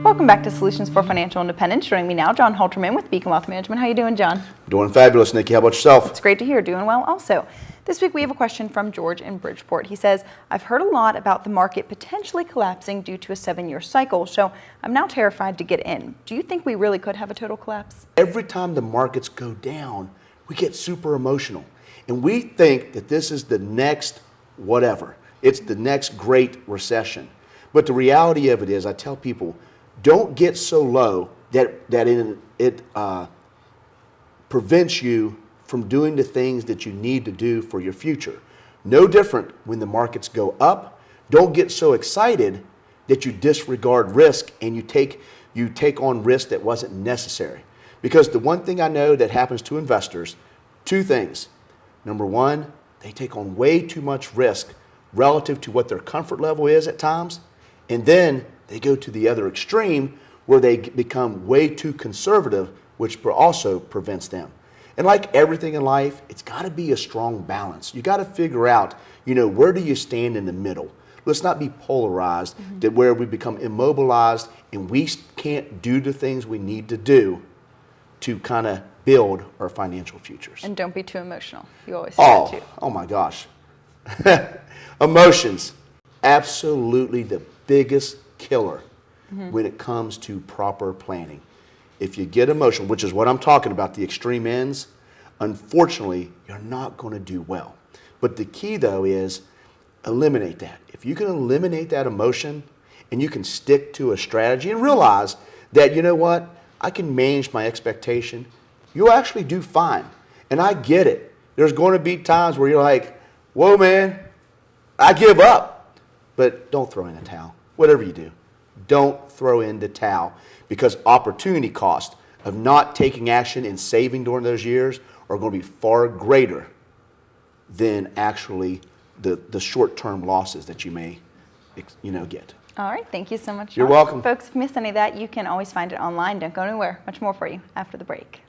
Welcome back to Solutions for Financial Independence. Joining me now, John Halterman with Beacon Wealth Management. How you doing, John? Doing fabulous, Nikki. How about yourself? It's great to hear. Doing well also. This week we have a question from George in Bridgeport. He says, I've heard a lot about the market potentially collapsing due to a 7-year cycle, so I'm now terrified to get in. Do you think we really could have a total collapse? Every time the markets go down, we get super emotional. And we think that this is the next whatever. It's the next great recession. But the reality of it is, I tell people, don't get so low that it prevents you from doing the things that you need to do for your future. No different when the markets go up. Don't get so excited that you disregard risk and you take on risk that wasn't necessary. Because the one thing I know that happens to investors, two things. Number one, they take on way too much risk relative to what their comfort level is at times. And then they go to the other extreme where they become way too conservative, which also prevents them. And like everything in life, it's got to be a strong balance. You got to figure out, where do you stand in the middle? Let's not be polarized to where we become immobilized and we can't do the things we need to do to kind of build our financial futures. And don't be too emotional. You always say that too. Oh my gosh. Emotions, absolutely the biggest killer when it comes to proper planning. If you get emotional, which is what I'm talking about, the extreme ends, unfortunately, you're not going to do well. But the key, though, is eliminate that. If you can eliminate that emotion and you can stick to a strategy and realize that, you know what, I can manage my expectation, you'll actually do fine. And I get it. There's going to be times where you're like, whoa, man, I give up. But don't throw in the towel. Whatever you do, don't throw in the towel, because opportunity cost of not taking action and saving during those years are going to be far greater than actually the short-term losses that you may get. All right. Thank you so much, John. You're welcome. Folks, if you missed any of that, you can always find it online. Don't go anywhere. Much more for you after the break.